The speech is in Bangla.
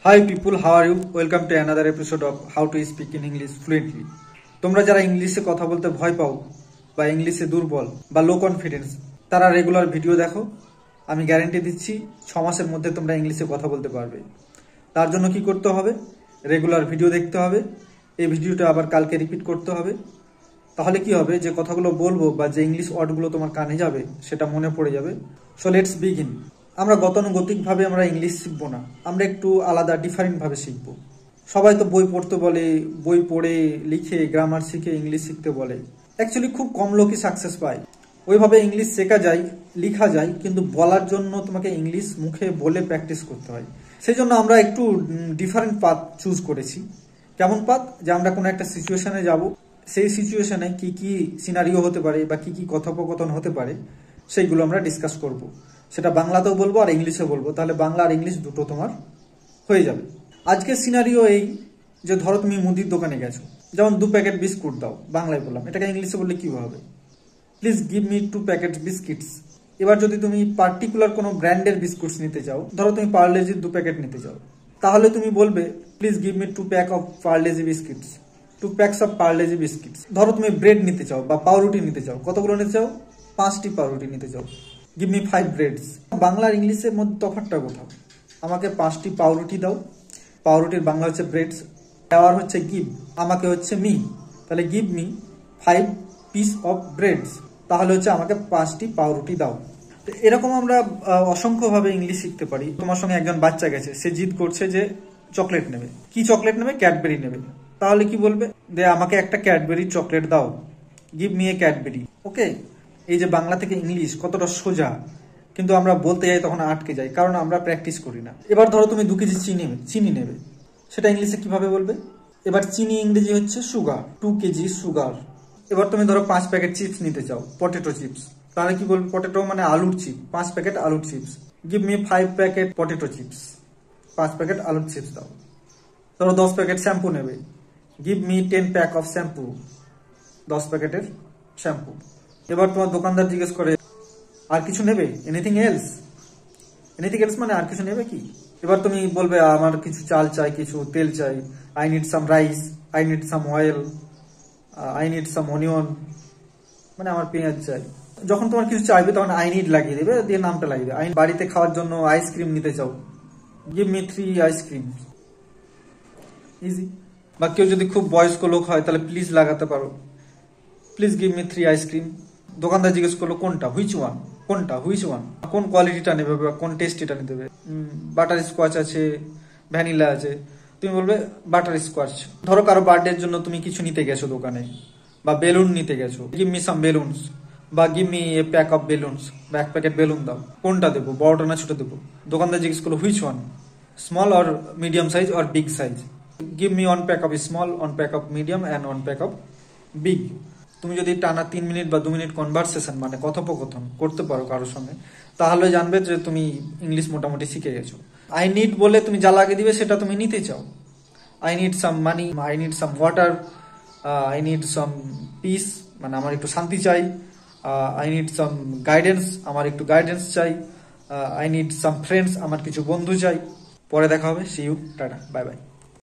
Hi people, how are you? Welcome to another episode of How to Speak in English Fluently. তোমরা যারা ইংলিশে কথা বলতে ভয় পাও বা ইংলিশে দুর্বল বা লো কনফিডেন্স তারা রেগুলার ভিডিও দেখো। আমি গ্যারান্টি দিচ্ছি 6 মাসের মধ্যে তোমরা ইংলিশে কথা বলতে পারবে। তার জন্য কি করতে হবে? রেগুলার ভিডিও দেখতে হবে। এই ভিডিওটা আবার কালকে রিপিট করতে হবে। তাহলে কি হবে, যে কথাগুলো বলবো বা যে ইংলিশ ওয়ার্ডগুলো তোমার কানে যাবে সেটা মনে পড়ে যাবে। So let's begin. আমরা গতানুগতিকভাবে আমরা ইংলিশ শিখবো না, আমরা একটু আলাদা ডিফারেন্টভাবে শিখবো। সবাই তো বই পড়তে বলে, বই পড়ে লিখে গ্রামার শিখে ইংলিশ শিখতে বলে। অ্যাকচুয়ালি খুব কম লোকই সাকসেস পায়। ওইভাবে ইংলিশ শেখা যায়, লেখা যায়, কিন্তু বলার জন্য তোমাকে ইংলিশ মুখে বলে প্র্যাকটিস করতে হয়। সেই জন্য আমরা একটু ডিফারেন্ট পাথ চুজ করেছি। কেমন পাথ? যে আমরা কোনো একটা সিচুয়েশনে যাব, সেই সিচুয়েশনে কি কি সিনারিও হতে পারে বা কি কি কথোপকথন হতে পারে সেইগুলো আমরা ডিসকাস করব। সেটা বাংলাতেও বলবো আর ইংলিশে বলবো, তাহলে বাংলা আর ইংলিশ দুটো তোমার হয়ে যাবে। আজকের সিনারিও এই যে ধরো তুমি মুদির দোকানে গেছো, যেমন 2 প্যাকেট বিস্কুট দাও, বাংলায় বললাম, এটাকে ইংলিশে বললে কি হবে? Please give me 2 packet biscuits. এবার যদি তুমি পার্টিকুলার কোনো ব্র্যান্ডের বিস্কুটস নিতে চাও, ধরো তুমি পার্লেজির 2 প্যাকেট নিতে চাও, তাহলে তুমি বলবে please give me 2 pack of Parle-G biscuits, 2 packs of Parle-G biscuits. ধরো তুমি ব্রেড নিতে চাও বা পাউরুটি নিতে চাও, কতগুলো নিতে চাও? 5টি পাউরুটি নিতে চাও, গিভ মি 5 ব্রেডস। বাংলা আর ইংলিশের মধ্যে তফাৎটা কোথাও? আমাকে 5টি পাউরুটি দাও, পাউরুটির বাংলা হচ্ছে ব্রেডস, দেওয়ার হচ্ছে গিভ, আমাকে হচ্ছে মি, তাহলে give me 5 piece of breads, তাহলে হচ্ছে আমাকে 5টি পাউরুটি দাও। এরকম আমরা অসংখ্যভাবে ইংলিশ শিখতে পারি। তোমার সঙ্গে একজন বাচ্চা গেছে, সে জিদ করছে যে চকলেট নেবে। কি চকলেট নেবে? ক্যাডবেরি নেবে। তাহলে কি বলবে? যে আমাকে একটা ক্যাডবেরি চকলেট দাও, গিভ মি এ ক্যাডবেরি। ওকে, এই যে বাংলা থেকে ইংলিশ কতটা সোজা, কিন্তু আমরা বলতে যাই তখন আটকে যাই, কারণ আমরা প্র্যাকটিস করি না। এবার ধরো তুমি 2 কেজি চিনি নেবে, সেটা ইংলিশে কিভাবে বলবে? এবার চিনি ইংরেজি হচ্ছে সুগার, 2 কেজি সুগার। এবার তুমি ধরো 5 প্যাকেট চিপস নিতে চাও, পটেটো চিপস, তাহলে কি বলবে? পটেটো মানে আলুর চিপ, 5 প্যাকেট আলুর chips, give me 5 packet potato chips, 5 packet আলুর চিপস দাও। ধরো 10 প্যাকেট শ্যাম্পু নেবে, give me 10 pack of shampoo, 10 প্যাকেটের শ্যাম্পু। এবার তোমার দোকানদার জিজ্ঞেস করে আর কিছু নেবে? Anything else? এনিথিং এলস মানে আর কিছু নেবে কি? এবার তুমি বলবে আমার কিছু চাল চাই, কিছু তেল চাই, I need some rice, I need some oil, I need some onion, মানে আমার পেঁয়াজ চাই। যখন তোমার কিছু চাইবে তখন আই নিড লাগিয়ে দেবে, দিয়ে নামটা লাগিয়ে দেবে। বাড়িতে খাওয়ার জন্য আইসক্রিম নিতে চাও, গিভ মি 3 আইসক্রিম, ইজি। বা কেউ যদি খুব বয়স্ক লোক হয় তাহলে প্লিজ লাগাতে পারো, প্লিজ গিভ মি 3 আইসক্রিম। দোকানদার জিজ্ঞেস করলো কোনটা, হুইচ ওয়ান, কোনটা, হুইচ ওয়ান, কোন কোয়ালিটিটা নেবে বা কোন টেস্টিটা নিতে হবে? বাটার স্কচ আছে, ভ্যানিলা আছে, তুমি বলবে বাটার স্কচ। ধরো কারো বার্থডের জন্য তুমি কিছু নিতে গেছো দোকানে, বা বেলুন নিতে গেছো, গিভ মি সাম বেলুনস, বা give me a pack of balloons, বা 1 প্যাকেট বেলুন দাও। কোনটা দেবো, বড়টা না ছোট দেবো? দোকানদার জিজ্ঞেস করলো which one, small or medium size or big size, give me 1 pack of small, 1 pack of medium and 1 pack of big. তুমি যদি টানা 3 মিনিট বা 2 মিনিট কনভারসেশন মানে কথোপকথন করতে পারো কারোর সঙ্গে, তাহলে জানবে যে তুমি ইংলিশ মোটামুটি শিখে গেছো। আই নিড বলে তুমি যা লাগিয়ে দিবে সেটা তুমি নিতে চাও। I need some money, I need some water, I need some piece মানে আমার একটু শান্তি চাই, আই নিড সাম গাইডেন্স, আমার একটু গাইডেন্স চাই, আই নিড সাম ফ্রেন্ডস, আমার কিছু বন্ধু চাই। পরে দেখা হবে, see you, tata, bye by.